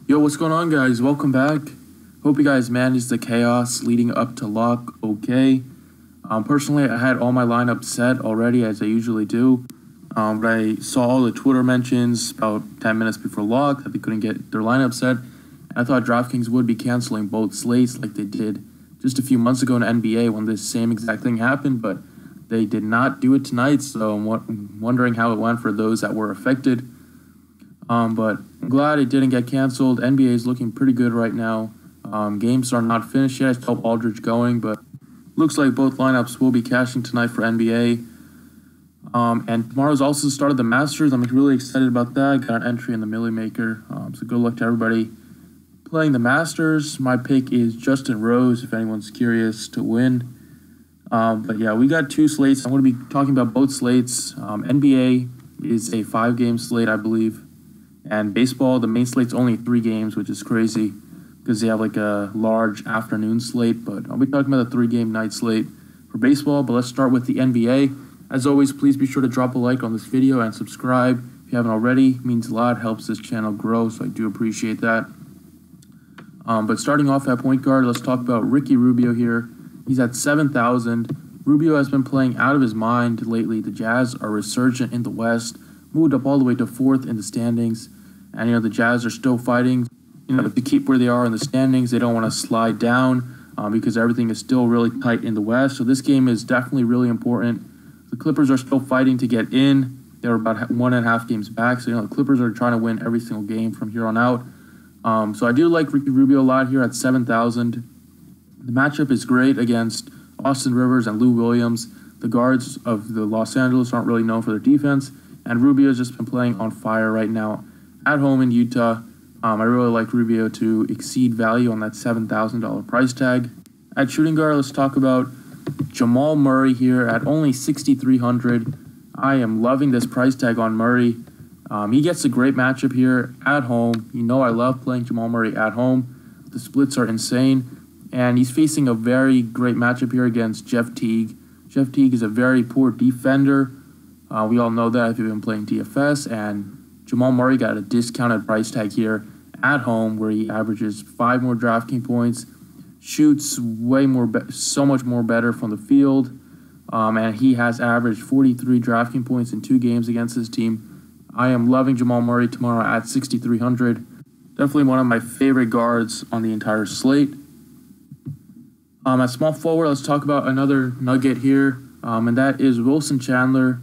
Yo, what's going on, guys? Welcome back. Hope you guys managed the chaos leading up to lock okay. Personally, I had all my lineups set already, as I usually do. But I saw all the Twitter mentions about 10 minutes before lock that they couldn't get their lineup set. And I thought DraftKings would be canceling both slates like they did just a few months ago in NBA when this same exact thing happened, but they did not do it tonight, so I'm wondering how it went for those that were affected. But I'm glad it didn't get canceled. NBA is looking pretty good right now. Games are not finished yet. I still have Aldridge going, but looks like both lineups will be cashing tonight for NBA. And tomorrow's also the start of the Masters. I'm really excited about that. Got an entry in the Millie Maker. So good luck to everybody playing the Masters. My pick is Justin Rose, if anyone's curious, to win. But yeah, we got two slates. I'm going to be talking about both slates. NBA is a 5-game slate, I believe. And baseball, the main slate's only 3 games, which is crazy because they have like a large afternoon slate. But I'll be talking about the 3-game night slate for baseball. But let's start with the NBA. As always, please be sure to drop a like on this video and subscribe if you haven't already. It means a lot, helps this channel grow, so I do appreciate that. But starting off at point guard, let's talk about Ricky Rubio here. He's at 7,000. Rubio has been playing out of his mind lately. The Jazz are resurgent in the West, moved up all the way to 4th in the standings. And, the Jazz are still fighting, to keep where they are in the standings. They don't want to slide down because everything is still really tight in the West. So this game is definitely really important. The Clippers are still fighting to get in. They're about 1.5 games back. So, the Clippers are trying to win every single game from here on out. So I do like Ricky Rubio a lot here at 7,000. The matchup is great against Austin Rivers and Lou Williams. The guards of the Los Angeles aren't really known for their defense. And Rubio's just been playing on fire right now at home in Utah. I really like Rubio to exceed value on that $7,000 price tag. At shooting guard, let's talk about Jamal Murray here at only 6,300. I am loving this price tag on Murray. He gets a great matchup here at home. I love playing Jamal Murray at home. The splits are insane. And he's facing a very great matchup here against Jeff Teague. Jeff Teague is a very poor defender. We all know that if you've been playing DFS. And Jamal Murray got a discounted price tag here at home where he averages 5 more DraftKings points, shoots so much more better from the field, and he has averaged 43 DraftKings points in 2 games against his team. I am loving Jamal Murray tomorrow at 6,300. Definitely one of my favorite guards on the entire slate. At small forward, let's talk about another nugget here, and that is Wilson Chandler.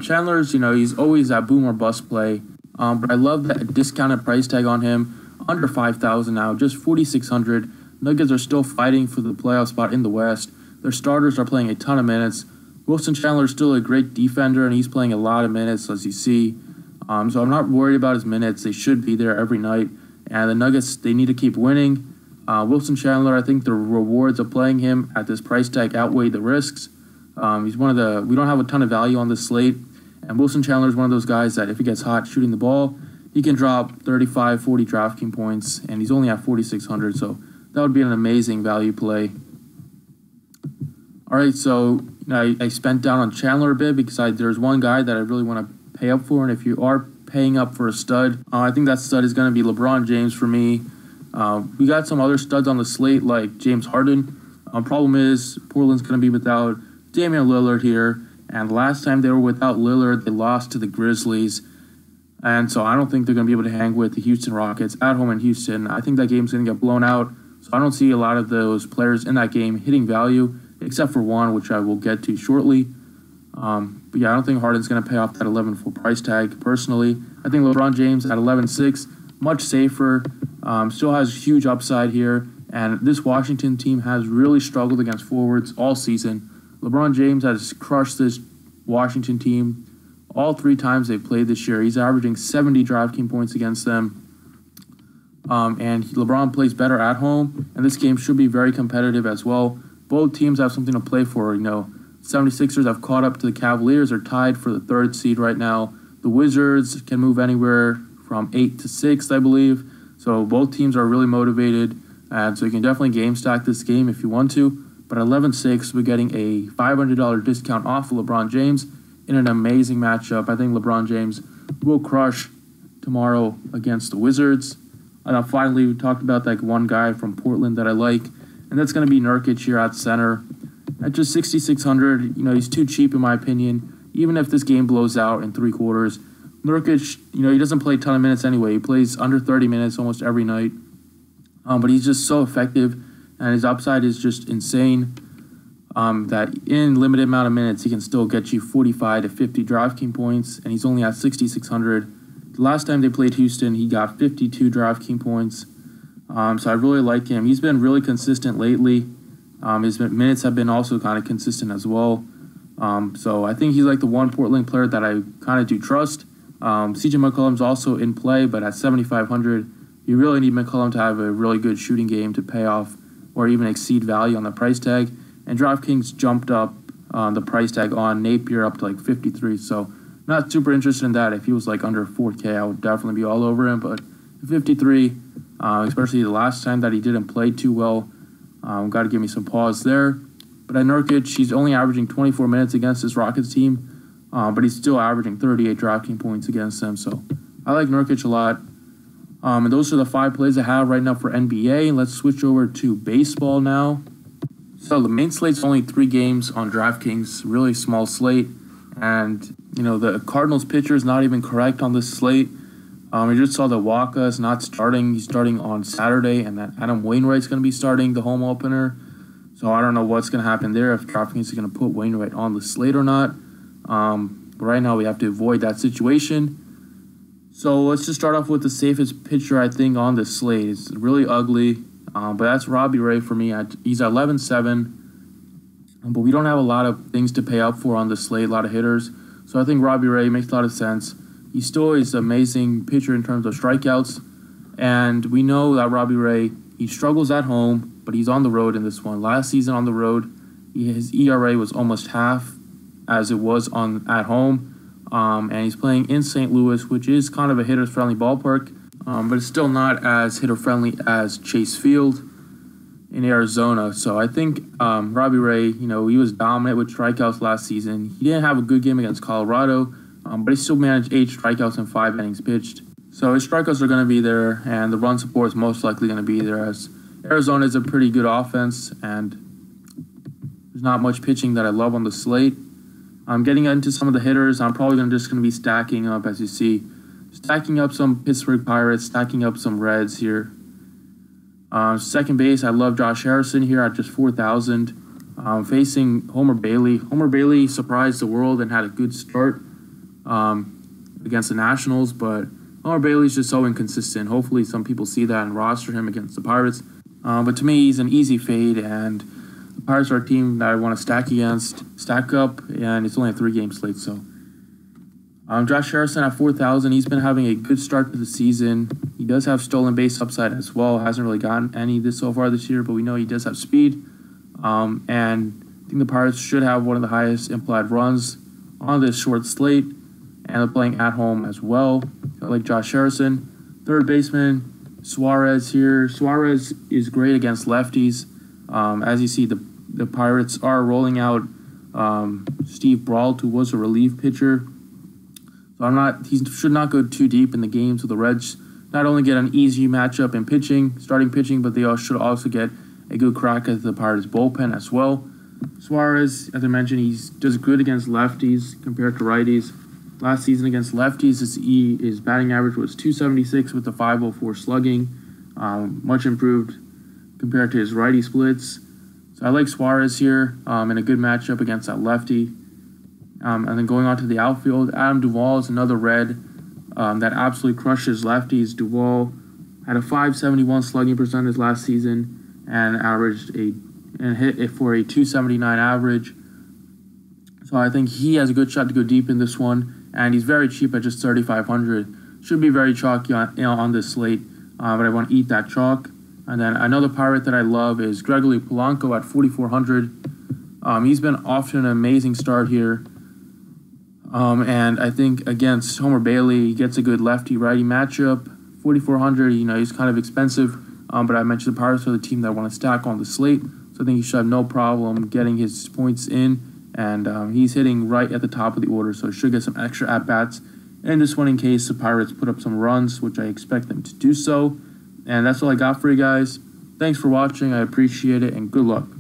Chandler's, he's always that boom or bust play, but I love that discounted price tag on him, under 5,000 now, just 4,600. Nuggets are still fighting for the playoff spot in the West. Their starters are playing a ton of minutes. Wilson Chandler is still a great defender, and he's playing a lot of minutes, as you see. So I'm not worried about his minutes. They should be there every night. And the Nuggets, they need to keep winning. Wilson Chandler, I think the rewards of playing him at this price tag outweigh the risks. He's we don't have a ton of value on this slate. And Wilson Chandler is one of those guys that if he gets hot shooting the ball, he can drop 35, 40 DraftKings points, and he's only at 4,600. So that would be an amazing value play. All right, so I spent down on Chandler a bit because there's one guy that I really want to pay up for. And if you are paying up for a stud, I think that stud is going to be LeBron James for me. We got some other studs on the slate like James Harden. Problem is, Portland's going to be without Damian Lillard here. And last time they were without Lillard, they lost to the Grizzlies. And so I don't think they're going to be able to hang with the Houston Rockets at home in Houston. I think that game's going to get blown out. So I don't see a lot of those players in that game hitting value, except for one, which I will get to shortly. But yeah, I don't think Harden's going to pay off that 11.4 price tag personally. I think LeBron James at 11.6, much safer, still has huge upside here. And this Washington team has really struggled against forwards all season. LeBron James has crushed this Washington team all 3 times they've played this year. He's averaging 70 DraftKings points against them. And LeBron plays better at home, and this game should be very competitive as well. Both teams have something to play for. 76ers have caught up to the Cavaliers, are tied for the 3rd seed right now. The Wizards can move anywhere from 8th to 6th, I believe. So both teams are really motivated, and so you can definitely game stack this game if you want to. But at 11.6, we're getting a $500 discount off of LeBron James in an amazing matchup. I think LeBron James will crush tomorrow against the Wizards. Finally, we talked about like one guy from Portland that I like, and that's going to be Nurkic here at center. At just 6,600, he's too cheap in my opinion. Even if this game blows out in 3 quarters, Nurkic, he doesn't play a ton of minutes anyway. He plays under 30 minutes almost every night. But he's just so effective, and his upside is just insane. That in limited amount of minutes, he can still get you 45 to 50 DraftKings points, and he's only at 6,600. The last time they played Houston, he got 52 DraftKings points. So I really like him. He's been really consistent lately. His minutes have been also kind of consistent as well. So I think he's like the one Portland player that I kind of do trust. CJ McCollum's also in play, but at 7,500, you really need McCollum to have a really good shooting game to pay off or even exceed value on the price tag. And DraftKings jumped up the price tag on Napier up to like 53. So not super interested in that. If he was like under 4K, I would definitely be all over him. But 53, especially the last time that he didn't play too well, got to give me some pause there. But at Nurkic, he's only averaging 24 minutes against this Rockets team, but he's still averaging 38 DraftKings points against them. So I like Nurkic a lot. And those are the 5 plays I have right now for NBA. Let's switch over to baseball now. So the main slate's only 3 games on DraftKings, really small slate. And, the Cardinals pitcher is not even correct on this slate. We just saw that Waka is not starting. He's starting on Saturday, and that Adam Wainwright's going to be starting the home opener. So I don't know what's going to happen there, if DraftKings is going to put Wainwright on the slate or not. But right now we have to avoid that situation. So let's just start off with the safest pitcher, I think, on this slate. It's really ugly, but that's Robbie Ray for me. He's at 11-7, but we don't have a lot of things to pay up for on the slate, a lot of hitters. So I think Robbie Ray makes a lot of sense. He still is an amazing pitcher in terms of strikeouts, and we know that Robbie Ray, he struggles at home, but he's on the road in this one. Last season on the road, his ERA was almost half as it was at home. And he's playing in St. Louis, which is kind of a hitter-friendly ballpark, but it's still not as hitter-friendly as Chase Field in Arizona. So I think Robbie Ray, he was dominant with strikeouts last season. He didn't have a good game against Colorado, but he still managed 8 strikeouts in 5 innings pitched. So his strikeouts are going to be there, and the run support is most likely going to be there, as Arizona is a pretty good offense, and there's not much pitching that I love on the slate. I'm getting into some of the hitters. I'm probably just going to be stacking up, as you see. Stacking up some Pittsburgh Pirates, stacking up some Reds here. Second base, I love Josh Harrison here at just 4,000. Facing Homer Bailey. Homer Bailey surprised the world and had a good start against the Nationals, but Homer Bailey's just so inconsistent. Hopefully some people see that and roster him against the Pirates. But to me, he's an easy fade, and the Pirates are a team that I want to stack up, and it's only a 3-game slate. So Josh Harrison at 4,000, he's been having a good start to the season. He does have stolen base upside as well. Hasn't really gotten any so far this year, but we know he does have speed. And I think the Pirates should have one of the highest implied runs on this short slate, and they're playing at home as well. I like Josh Harrison. Third baseman, Suarez here. Suarez is great against lefties. As you see, the Pirates are rolling out Steve Brault, who was a relief pitcher. So he should not go too deep in the game. So the Reds not only get an easy matchup in starting pitching, but they should also get a good crack at the Pirates bullpen as well. Suarez, as I mentioned, he does good against lefties compared to righties. Last season against lefties, his batting average was 276 with a 504 slugging, much improved compared to his righty splits. So I like Suarez here in a good matchup against that lefty. And then going on to the outfield, Adam Duvall is another Red that absolutely crushes lefties. Duvall had a 571 slugging percentage last season and hit it for a 279 average. So I think he has a good shot to go deep in this one, and he's very cheap at just 3,500. Should be very chalky on this slate, but I want to eat that chalk. And then another Pirate that I love is Gregory Polanco at 4,400. He's been off to an amazing start here. And I think against Homer Bailey, he gets a good lefty-righty matchup. 4,400, he's kind of expensive, but I mentioned the Pirates are the team that I want to stack on the slate, so I think he should have no problem getting his points in, and he's hitting right at the top of the order, so should get some extra at-bats in this one in case the Pirates put up some runs, which I expect them to do so. And that's all I got for you guys. Thanks for watching. I appreciate it, and good luck.